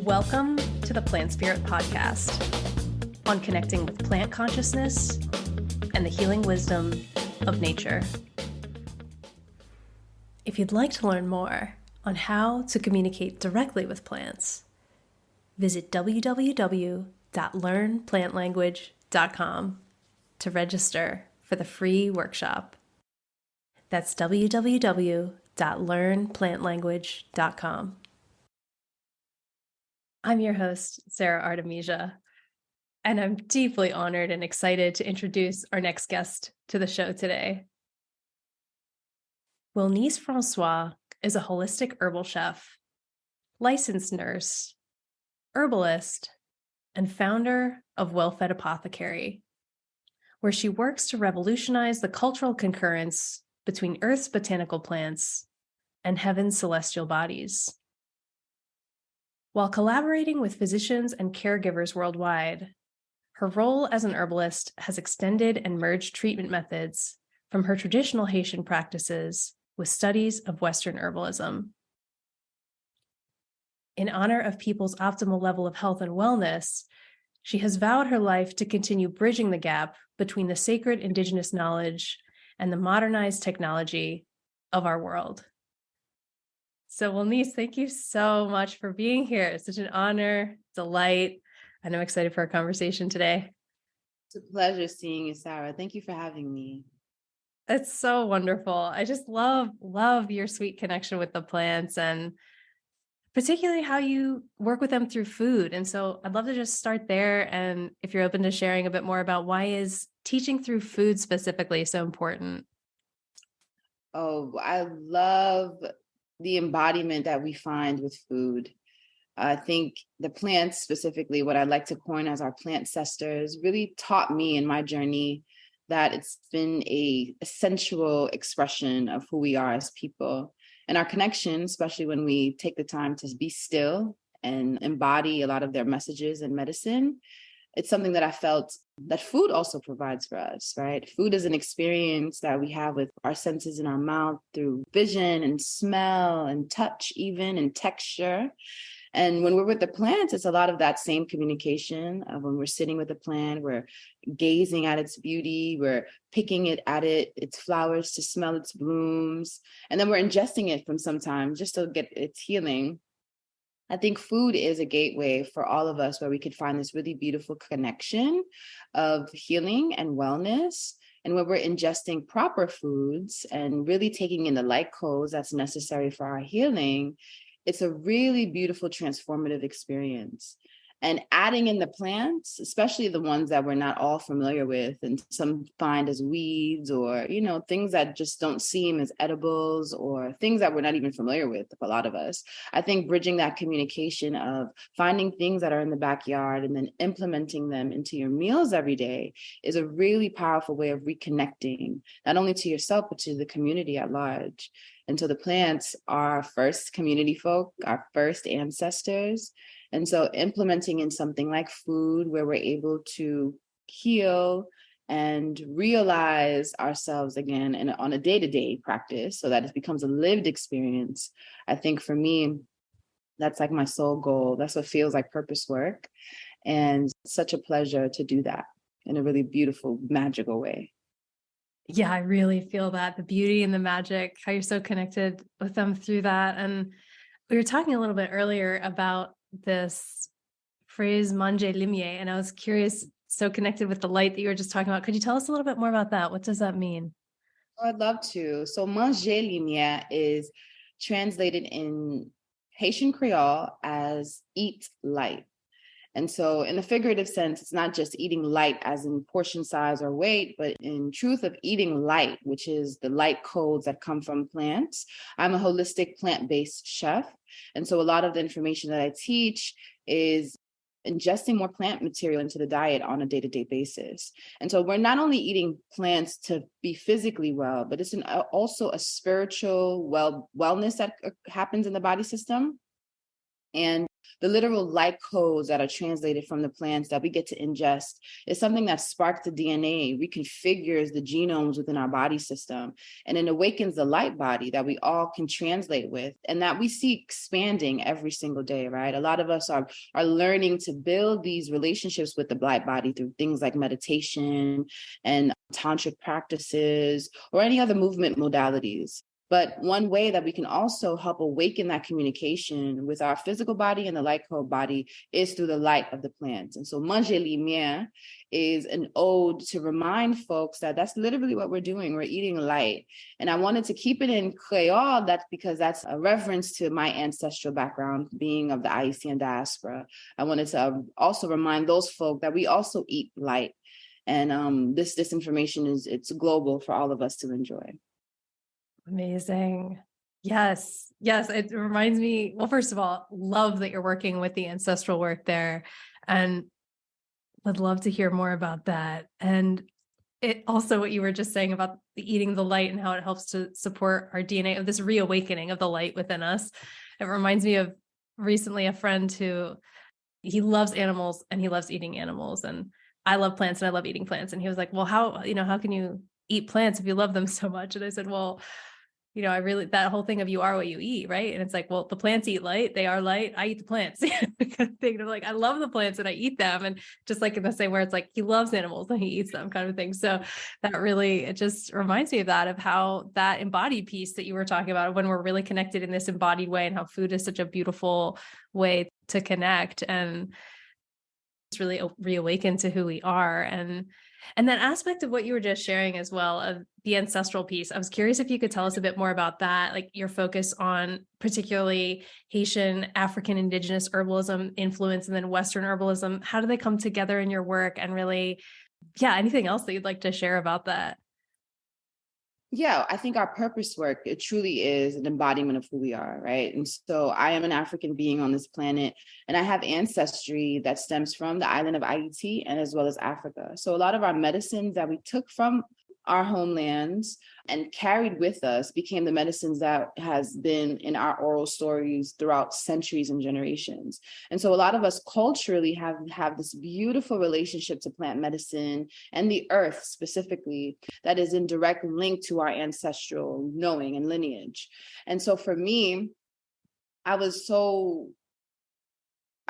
Welcome to the Plant Spirit Podcast on connecting with plant consciousness and the healing wisdom of nature. If you'd like to learn more on how to communicate directly with plants, visit www.learnplantlanguage.com to register for the free workshop. That's www.learnplantlanguage.com. I'm your host, Sarah Artemisia, and I'm deeply honored and excited to introduce our next guest to the show today. Wilnise Francois is a holistic herbal chef, licensed nurse, herbalist, and founder of Well-Fed Apothecary, where she works to revolutionize the cultural concurrence between Earth's botanical plants and heaven's celestial bodies. While collaborating with physicians and caregivers worldwide, her role as an herbalist has extended and merged treatment methods from her traditional Haitian practices with studies of Western herbalism. In honor of people's optimal level of health and wellness, she has vowed her life to continue bridging the gap between the sacred indigenous knowledge and the modernized technology of our world. So, Wilnise, thank you so much for being here. It's such an honor, delight, and I'm excited for our conversation today. It's a pleasure seeing you, Sarah. Thank you for having me. It's so wonderful. I just love your sweet connection with the plants and particularly how you work with them through food. And so I'd love to just start there. And if you're open to sharing a bit more about why is teaching through food specifically so important? Oh, I love the embodiment that we find with food. I think the plants, specifically what I like to coin as our plantcestors, really taught me in my journey that it's been a sensual expression of who we are as people. And our connection, especially when we take the time to be still and embody a lot of their messages and medicine, it's something that I felt that food also provides for us, right? Food is an experience that we have with our senses in our mouth through vision and smell and touch even and texture. And when we're with the plants, it's a lot of that same communication of when we're sitting with the plant, we're gazing at its beauty, we're picking it at its flowers to smell its blooms, and then we're ingesting it from sometimes just to get its healing. I think food is a gateway for all of us where we could find this really beautiful connection of healing and wellness. And when we're ingesting proper foods and really taking in the light codes that's necessary for our healing, it's a really beautiful transformative experience. And adding in the plants, especially the ones that we're not all familiar with and some find as weeds or, things that just don't seem as edibles or things that we're not even familiar with, a lot of us. I think bridging that communication of finding things that are in the backyard and then implementing them into your meals every day is a really powerful way of reconnecting, not only to yourself, but to the community at large. And so the plants are our first community folk, our first ancestors. And so implementing in something like food where we're able to heal and realize ourselves again and on a day-to-day practice so that it becomes a lived experience. I think for me, that's like my soul goal. That's what feels like purpose work. And such a pleasure to do that in a really beautiful, magical way. Yeah, I really feel that, the beauty and the magic, how you're so connected with them through that. And we were talking a little bit earlier about this phrase, Manje Limyè, and I was curious, so connected with the light that you were just talking about. Could you tell us a little bit more about that? What does that mean? Oh, I'd love to. So Manje Limyè is translated in Haitian Creole as eat light. And so in the figurative sense, it's not just eating light as in portion size or weight, but in truth of eating light, which is the light codes that come from plants. I'm a holistic plant-based chef. And so a lot of the information that I teach is ingesting more plant material into the diet on a day-to-day basis. And so we're not only eating plants to be physically well, but it's also a spiritual wellness that happens in the body system. And the literal light codes that are translated from the plants that we get to ingest is something that sparks the DNA, reconfigures the genomes within our body system, and it awakens the light body that we all can translate with and that we see expanding every single day, right? A lot of us are learning to build these relationships with the light body through things like meditation and tantric practices or any other movement modalities. But one way that we can also help awaken that communication with our physical body and the light code body is through the light of the plants. And so Manje Limyè is an ode to remind folks that that's literally what we're doing. We're eating light. And I wanted to keep it in Creole, that's because that's a reference to my ancestral background, being of the Haitian diaspora. I wanted to also remind those folk that we also eat light. And this information it's global for all of us to enjoy. Amazing. Yes. Yes. It reminds me, well, first of all, love that you're working with the ancestral work there, and would love to hear more about that. And it also, what you were just saying about the eating the light and how it helps to support our DNA, of this reawakening of the light within us. It reminds me of recently a friend who, he loves animals and he loves eating animals. And I love plants and I love eating plants. And he was like, well, how can you eat plants if you love them so much? And I said, well, I really, that whole thing of you are what you eat, right? And it's like, well, the plants eat light, they are light, I eat the plants. Kind of thing. I'm like, I love the plants and I eat them. And just like in the same way, it's like, he loves animals and he eats them, kind of thing. So that really, it just reminds me of that, of how that embodied piece that you were talking about, when we're really connected in this embodied way, and how food is such a beautiful way to connect and it's really reawaken to who we are. And that aspect of what you were just sharing as well, of the ancestral piece, I was curious if you could tell us a bit more about that, like your focus on particularly Haitian, African, indigenous herbalism influence, and then Western herbalism. How do they come together in your work? And really, anything else that you'd like to share about that? Yeah, I think our purpose work, it truly is an embodiment of who we are, right? And so I am an African being on this planet, and I have ancestry that stems from the island of Haiti and as well as Africa. So a lot of our medicines that we took from our homelands and carried with us became the medicines that has been in our oral stories throughout centuries and generations. And so a lot of us culturally have this beautiful relationship to plant medicine and the earth specifically that is in direct link to our ancestral knowing and lineage. And so for me, I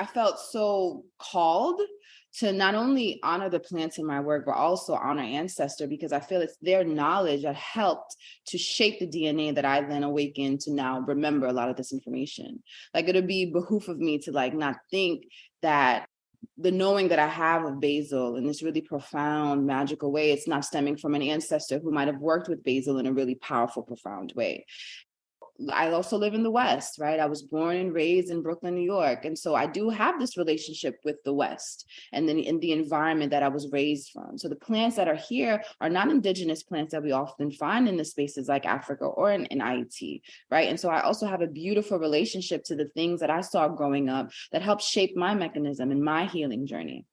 felt so called to not only honor the plants in my work, but also honor ancestor, because I feel it's their knowledge that helped to shape the DNA that I then awakened to now remember a lot of this information. Like, it'll be behoof of me to not think that the knowing that I have of basil in this really profound, magical way, it's not stemming from an ancestor who might have worked with basil in a really powerful, profound way. I also live in the West, right? I was born and raised in Brooklyn, New York. And so I do have this relationship with the West and then in the environment that I was raised from. So the plants that are here are not indigenous plants that we often find in the spaces like Africa or in Haiti, right? And so I also have a beautiful relationship to the things that I saw growing up that helped shape my mechanism and my healing journey.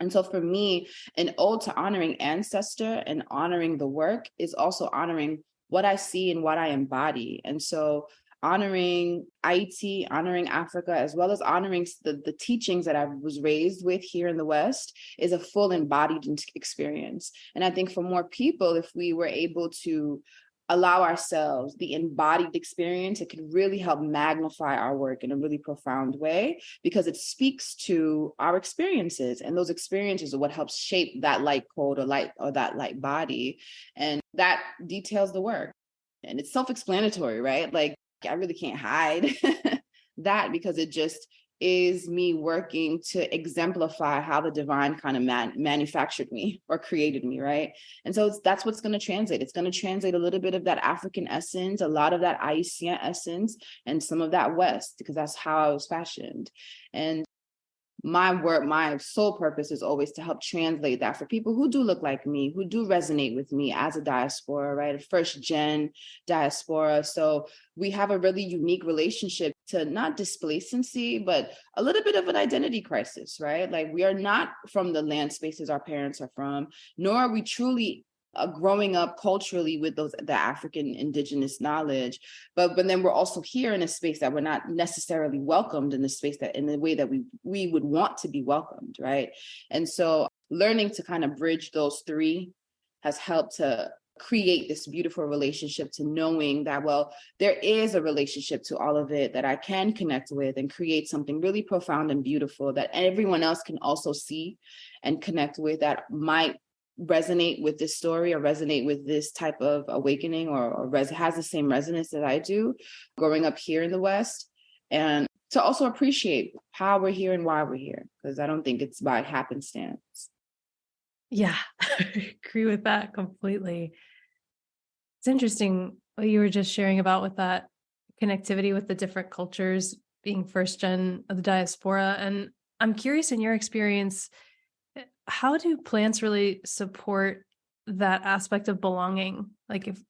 And so for me, an ode to honoring ancestor and honoring the work is also honoring what I see and what I embody. And so honoring Haiti, honoring Africa, as well as honoring the teachings that I was raised with here in the West is a full embodied experience. And I think for more people, if we were able to allow ourselves the embodied experience, it could really help magnify our work in a really profound way, because it speaks to our experiences, and those experiences are what helps shape that light code or that light body. And that details the work. And it's self-explanatory, right? Like, I really can't hide that, because it just is me working to exemplify how the divine kind of manufactured me or created me, right? And so that's what's going to translate. It's going to translate a little bit of that African essence, a lot of that Haitian essence, and some of that West, because that's how I was fashioned. And my work, my sole purpose is always to help translate that for people who do look like me, who do resonate with me as a diaspora, right? A first gen diaspora. So we have a really unique relationship to not displacency, but a little bit of an identity crisis, right? Like, we are not from the land spaces our parents are from, nor are we truly growing up culturally with the African indigenous knowledge, but then we're also here in a space that we're not necessarily welcomed in the space that in the way that we would want to be welcomed, right? And so learning to kind of bridge those three has helped to create this beautiful relationship to knowing that, well, there is a relationship to all of it that I can connect with and create something really profound and beautiful that everyone else can also see and connect with, that might resonate with this story or resonate with this type of awakening or has the same resonance that I do growing up here in the West. And to also appreciate how we're here and why we're here, because I don't think it's by happenstance. Yeah, I agree with that completely. It's interesting what you were just sharing about with that connectivity with the different cultures, being first gen of the diaspora. And I'm curious, in your experience, how do plants really support that aspect of belonging? Like, if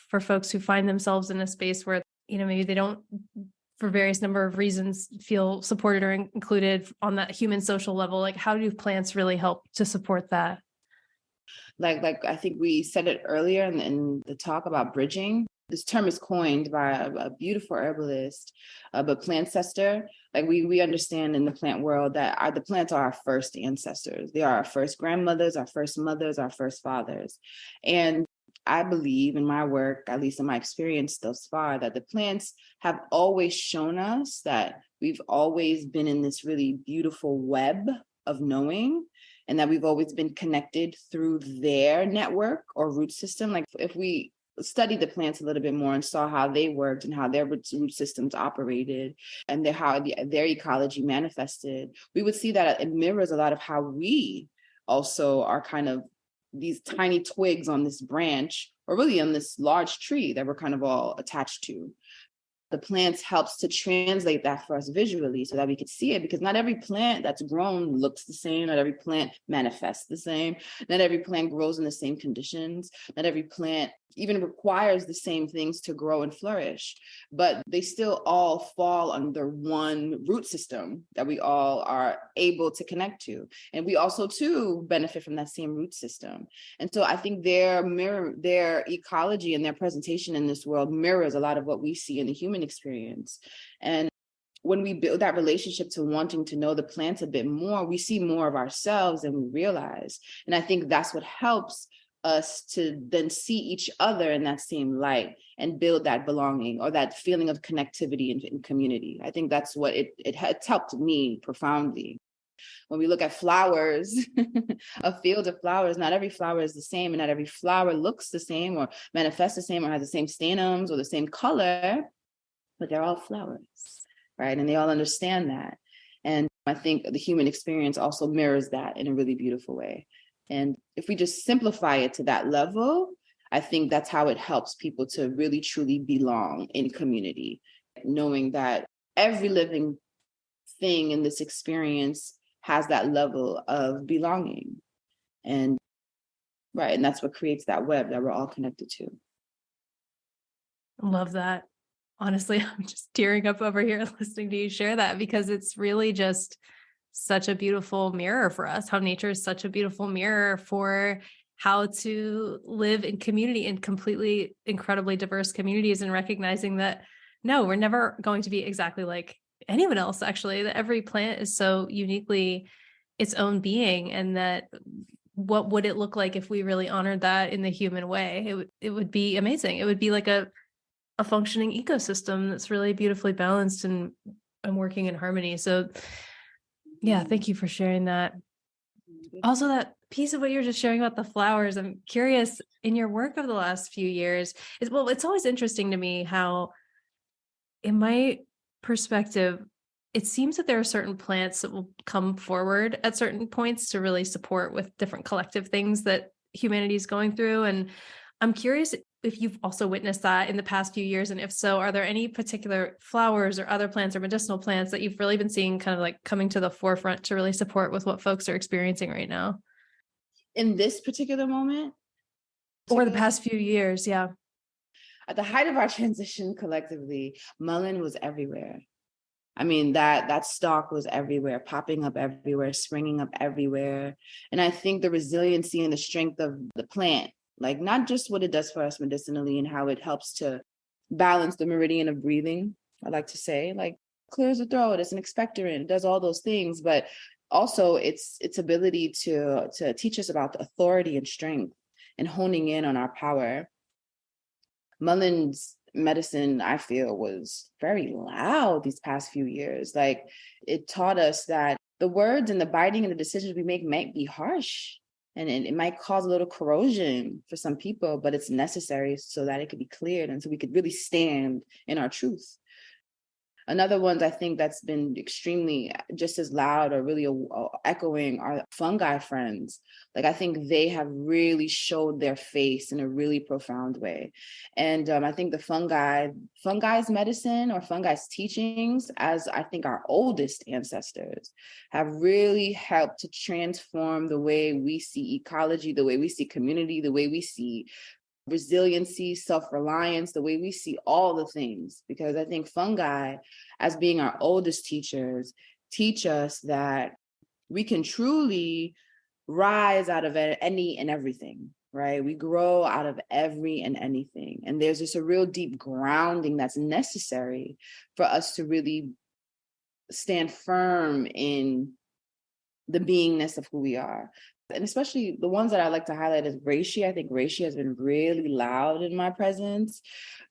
for folks who find themselves in a space where, maybe they don't, for various number of reasons, feel supported or included on that human social level, like how do plants really help to support that? Like I think we said it earlier in the talk about bridging. This term is coined by a beautiful herbalist, but plantcestor. Like we understand in the plant world that the plants are our first ancestors. They are our first grandmothers, our first mothers, our first fathers. And I believe in my work, at least in my experience thus far, that the plants have always shown us that we've always been in this really beautiful web of knowing, and that we've always been connected through their network or root system. Like if we studied the plants a little bit more and saw how they worked and how their root systems operated and how their ecology manifested, we would see that it mirrors a lot of how we also are kind of these tiny twigs on this branch, or really on this large tree that we're kind of all attached to. The plants helps to translate that for us visually so that we could see it, because not every plant that's grown looks the same. Not every plant manifests the same. Not every plant grows in the same conditions. Not every plant even requires the same things to grow and flourish, but they still all fall under one root system that we all are able to connect to. And we also too benefit from that same root system. And so I think their ecology and their presentation in this world mirrors a lot of what we see in the human experience. And when we build that relationship to wanting to know the plants a bit more, we see more of ourselves than we realize. And I think that's what helps us to then see each other in that same light and build that belonging or that feeling of connectivity in community. I think that's what it's helped me profoundly. When we look at flowers, a field of flowers, not every flower is the same, and not every flower looks the same or manifests the same or has the same stamens or the same color, but they're all flowers, right? And they all understand that. And I think the human experience also mirrors that in a really beautiful way. And if we just simplify it to that level, I think that's how it helps people to really truly belong in community, knowing that every living thing in this experience has that level of belonging. And right, and that's what creates that web that we're all connected to. Love that. Honestly, I'm just tearing up over here listening to you share that, because it's really just such a beautiful mirror for us, how nature is such a beautiful mirror for how to live in community in completely incredibly diverse communities, and recognizing that, no, we're never going to be exactly like anyone else, actually, that every plant is so uniquely its own being, and that what would it look like if we really honored that in the human way? It would be amazing. It would be like a functioning ecosystem that's really beautifully balanced and working in harmony. So yeah, thank you for sharing that. Also, that piece of what you're just sharing about the flowers, I'm curious, in your work of the last few years, it's always interesting to me how, in my perspective, it seems that there are certain plants that will come forward at certain points to really support with different collective things that humanity is going through. And I'm curious if you've also witnessed that in the past few years. And if so, are there any particular flowers or other plants or medicinal plants that you've really been seeing kind of like coming to the forefront to really support with what folks are experiencing right now? In this particular moment? Or the past few years, yeah. At the height of our transition collectively, mullein was everywhere. I mean, that stalk was everywhere, popping up everywhere, springing up everywhere. And I think the resiliency and the strength of the plant like not just what it does for us medicinally and how it helps to balance the meridian of breathing. I like to say, like, clears the throat, it's an expectorant, it does all those things, but also its ability to teach us about the authority and strength and honing in on our power. Mullen's medicine, I feel, was very loud these past few years. Like, it taught us that the words and the biting and the decisions we make might be harsh, and it might cause a little corrosion for some people, but it's necessary so that it could be cleared and so we could really stand in our truth. Another ones I think that's been extremely just as loud or really echoing are fungi friends. Like, I think they have really showed their face in a really profound way. And I think the fungi's medicine or fungi's teachings, as I think our oldest ancestors, have really helped to transform the way we see ecology, the way we see community, the way we see resiliency, self-reliance, the way we see all the things. Because I think fungi, as being our oldest teachers, teach us that we can truly rise out of any and everything, right? We grow out of every and anything. And there's just a real deep grounding that's necessary for us to really stand firm in the beingness of who we are. And especially the ones that I like to highlight is reishi. I think reishi has been really loud in my presence.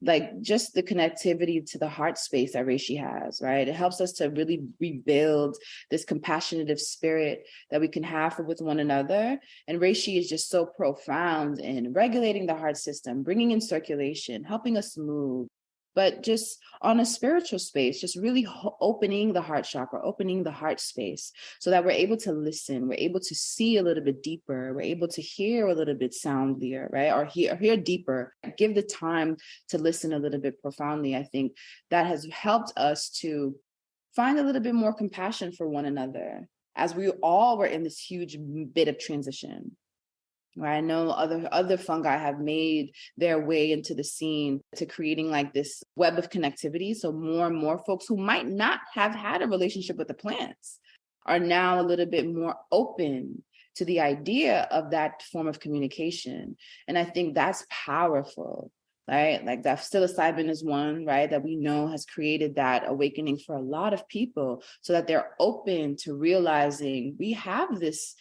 Like, just the connectivity to the heart space that reishi has, right? It helps us to really rebuild this compassionate spirit that we can have with one another. And reishi is just so profound in regulating the heart system, bringing in circulation, helping us move. But just on a spiritual space, just really opening the heart chakra, opening the heart space so that we're able to listen, we're able to see a little bit deeper, we're able to hear a little bit soundlier, right? Or hear deeper, give the time to listen a little bit profoundly. I think that has helped us to find a little bit more compassion for one another as we all were in this huge bit of transition. Right? I know other fungi have made their way into the scene to creating like this web of connectivity. So more and more folks who might not have had a relationship with the plants are now a little bit more open to the idea of that form of communication. And I think that's powerful, right? Like, that psilocybin is one, right, that we know has created that awakening for a lot of people so that they're open to realizing we have this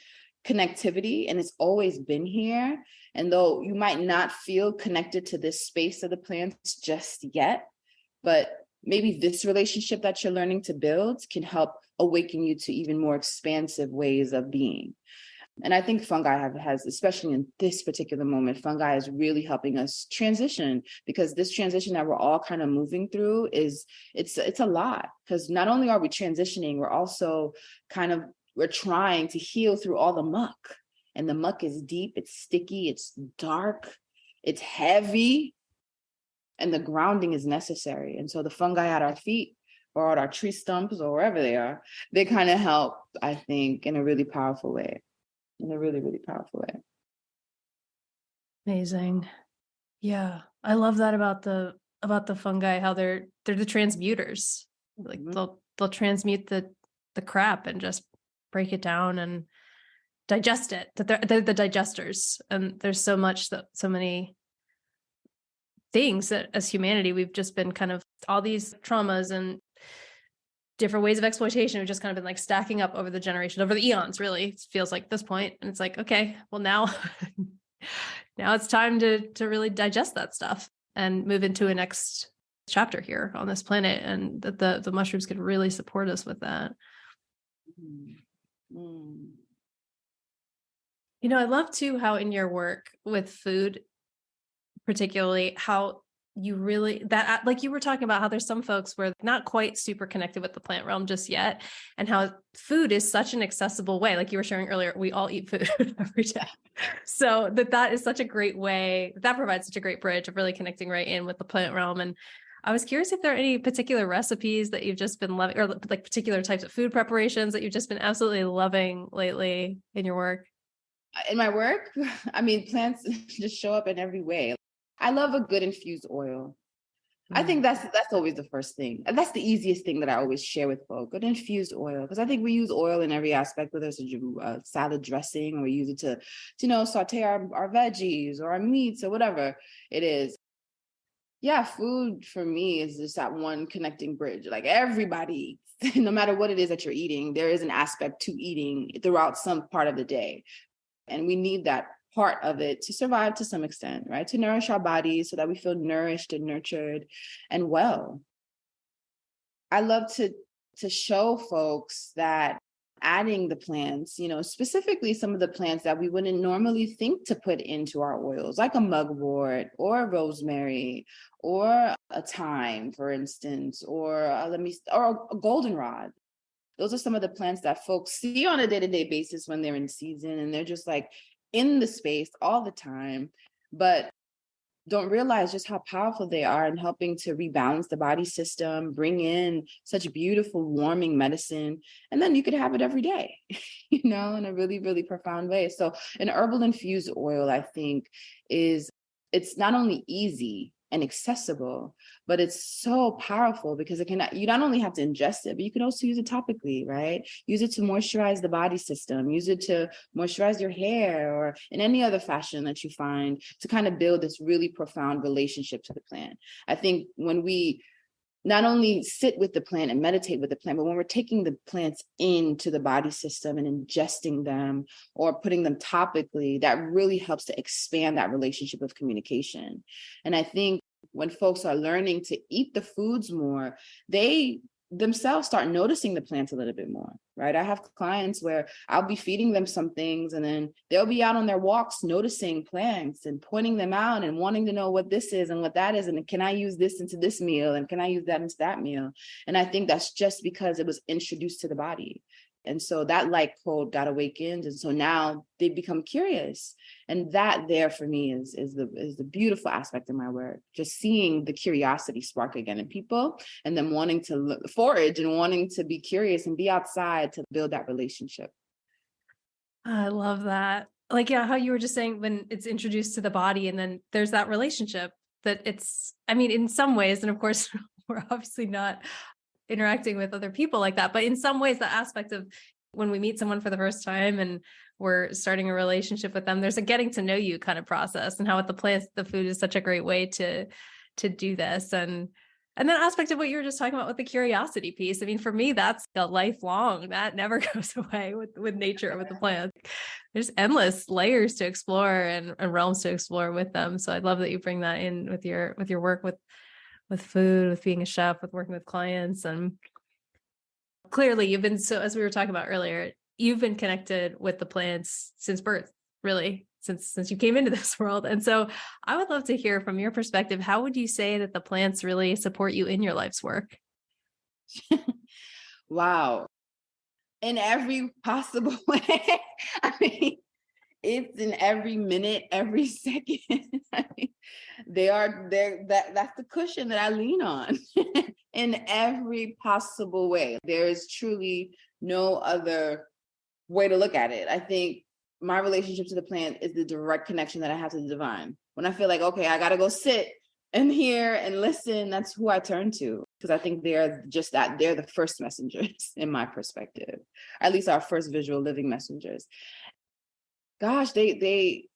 connectivity and it's always been here. And though you might not feel connected to this space of the plants just yet, but maybe this relationship that you're learning to build can help awaken you to even more expansive ways of being. And I think fungi has, especially in this particular moment, fungi is really helping us transition, because this transition that we're all kind of moving through it's a lot, because not only are we transitioning, we're trying to heal through all the muck. And the muck is deep, it's sticky, it's dark, it's heavy, and the grounding is necessary. And so the fungi at our feet or at our tree stumps or wherever they are, they kind of help, I think, in a really powerful way. In a really, really powerful way. Amazing. Yeah. I love that about the fungi, how they're the transmuters. Like, they'll transmute the crap and just break it down and digest it. That they're the digesters. And there's so many things that as humanity, we've just been kind of, all these traumas and different ways of exploitation have just kind of been like stacking up over the generation, over the eons, really. It feels like this point. And it's like, okay, well now it's time to really digest that stuff and move into a next chapter here on this planet. And that the mushrooms can really support us with that. Mm. You know, I love too how in your work with food, particularly, how you really, that, like you were talking about, how there's some folks where not quite super connected with the plant realm just yet, and how food is such an accessible way. Like you were sharing earlier, we all eat food every day. So that is such a great way, that provides such a great bridge of really connecting right in with the plant realm. And I was curious if there are any particular recipes that you've just been loving, or like particular types of food preparations that you've just been absolutely loving lately in your work. In my work, I mean, plants just show up in every way. I love a good infused oil. I think that's always the first thing. And that's the easiest thing that I always share with folk, an infused oil. Because I think we use oil in every aspect, whether it's a salad dressing or we use it to saute our veggies or our meats or whatever it is. Yeah, food for me is just that one connecting bridge. Like everybody eats, no matter what it is that you're eating, there is an aspect to eating throughout some part of the day. And we need that part of it to survive to some extent, right? To nourish our bodies so that we feel nourished and nurtured and well. I love to show folks that adding the plants, specifically some of the plants that we wouldn't normally think to put into our oils, like a mugwort or a rosemary or a thyme, for instance, or a goldenrod. Those are some of the plants that folks see on a day-to-day basis when they're in season, and they're just like in the space all the time, but don't realize just how powerful they are in helping to rebalance the body system, bring in such beautiful warming medicine. And then you could have it every day, in a really, really profound way. So an herbal infused oil, I think, it's not only easy and accessible, but it's so powerful because you not only have to ingest it, but you can also use it topically, right? Use it to moisturize the body system, use it to moisturize your hair or in any other fashion that you find to kind of build this really profound relationship to the plant. I think when we not only sit with the plant and meditate with the plant, but when we're taking the plants into the body system and ingesting them or putting them topically, that really helps to expand that relationship of communication. And I think when folks are learning to eat the foods more, they themselves start noticing the plants a little bit more, right? I have clients where I'll be feeding them some things and then they'll be out on their walks noticing plants and pointing them out and wanting to know what this is and what that is. And can I use this into this meal? And can I use that into that meal? And I think that's just because it was introduced to the body. And so that light code got awakened. And so now they become curious. And that there for me is the beautiful aspect of my work, just seeing the curiosity spark again in people and them wanting to forage and wanting to be curious and be outside to build that relationship. I love that. Like, yeah, how you were just saying when it's introduced to the body and then there's that relationship that in some ways, and of course, we're obviously not interacting with other people like that. But in some ways, the aspect of when we meet someone for the first time and we're starting a relationship with them, there's a getting to know you kind of process, and how with the plants, the food is such a great way to do this. And that aspect of what you were just talking about with the curiosity piece. I mean, for me, that's a lifelong, that never goes away with nature or with the plants. There's endless layers to explore and realms to explore with them. So I love that you bring that in with your work with food, with being a chef, with working with clients. And clearly you've been, so as we were talking about earlier, you've been connected with the plants since birth, really, since you came into this world. And so I would love to hear from your perspective, how would you say that the plants really support you in your life's work? Wow. In every possible way. I mean, it's in every minute, every second. I mean, that's the cushion that I lean on in every possible way. There is truly no other way to look at it. I think my relationship to the plant is the direct connection that I have to the divine. When I feel like, okay, I got to go sit and hear and listen, that's who I turn to. Because I think they're just that. They're the first messengers in my perspective, at least our first visual living messengers. Gosh, they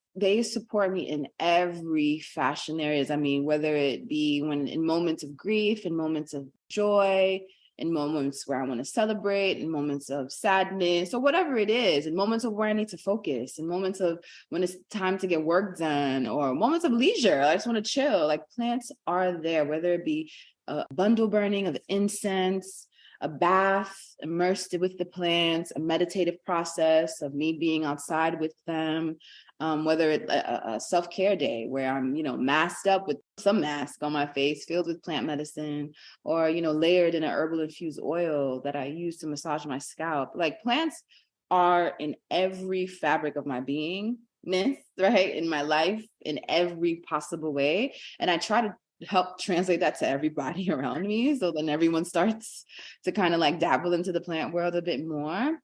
support me in every fashion there is. I mean, whether it be when in moments of grief, in moments of joy, in moments where I want to celebrate, in moments of sadness, or whatever it is, in moments of where I need to focus, in moments of when it's time to get work done, or moments of leisure, I just want to chill. Like plants are there, whether it be a bundle burning of incense, a bath immersed with the plants, a meditative process of me being outside with them, whether it's a self-care day where I'm, masked up with some mask on my face filled with plant medicine, or, layered in an herbal infused oil that I use to massage my scalp. Like plants are in every fabric of my beingness, right? In my life, in every possible way. And I try to help translate that to everybody around me. So then everyone starts to kind of like dabble into the plant world a bit more.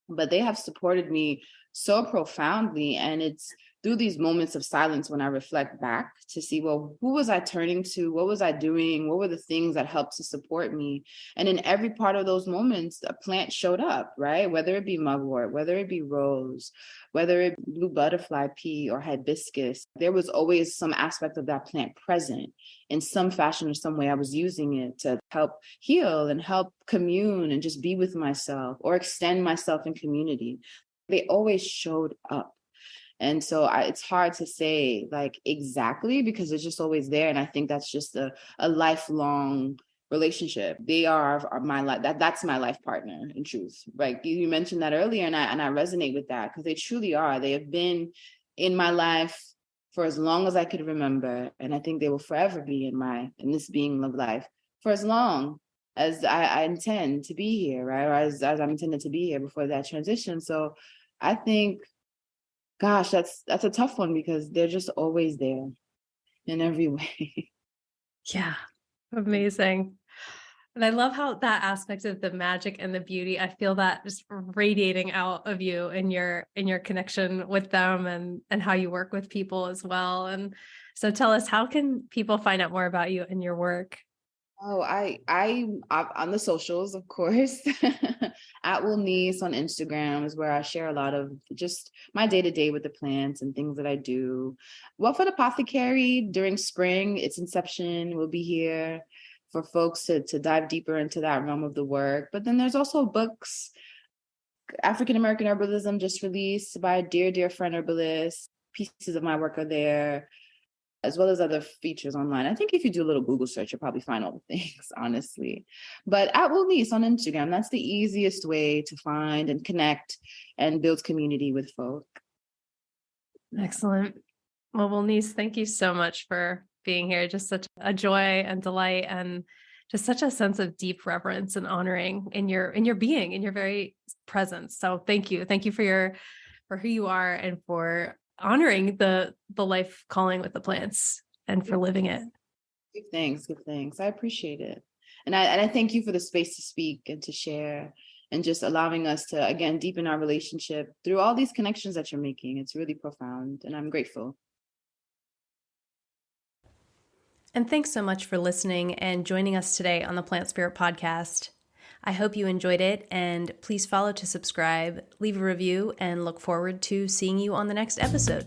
But they have supported me so profoundly. And it's through these moments of silence, when I reflect back to see, well, who was I turning to? What was I doing? What were the things that helped to support me? And in every part of those moments, a plant showed up, right? Whether it be mugwort, whether it be rose, whether it be blue butterfly pea or hibiscus, there was always some aspect of that plant present in some fashion or some way. I was using it to help heal and help commune and just be with myself or extend myself in community. They always showed up. And so it's hard to say like exactly, because it's just always there. And I think that's just a lifelong relationship. They are my life. That's my life partner in truth. Like you mentioned that earlier, and I resonate with that, because they truly are. They have been in my life for as long as I could remember. And I think they will forever be in this being of life for as long as I intend to be here, right? Or as I'm intended to be here before that transition. So I think, gosh, that's a tough one, because they're just always there in every way. Yeah. Amazing. And I love how that aspect of the magic and the beauty, I feel that just radiating out of you in your connection with them and how you work with people as well. And so tell us, how can people find out more about you and your work? Oh, I'm on the socials, of course. At Wilnise on Instagram is where I share a lot of just my day-to-day with the plants and things that I do. Wellfed Apothecary, during spring, its inception, will be here for folks to dive deeper into that realm of the work. But then there's also books. African American Herbalism just released by a dear friend herbalist. Pieces of my work are there, as well as other features online. I think if you do a little Google search, you'll probably find all the things, honestly. But at Wilnise on Instagram, that's the easiest way to find and connect and build community with folk. Excellent. Well, Wilnise, thank you so much for being here. Just such a joy and delight, and just such a sense of deep reverence and honoring in your being, in your very presence. So thank you. Thank you for who you are and for honoring the life calling with the plants and for living it. Give thanks. I appreciate it. And I thank you for the space to speak and to share, and just allowing us to, again, deepen our relationship through all these connections that you're making. It's really profound, and I'm grateful. And thanks so much for listening and joining us today on the Plant Spirit Podcast. I hope you enjoyed it, and please follow to subscribe, leave a review, and look forward to seeing you on the next episode.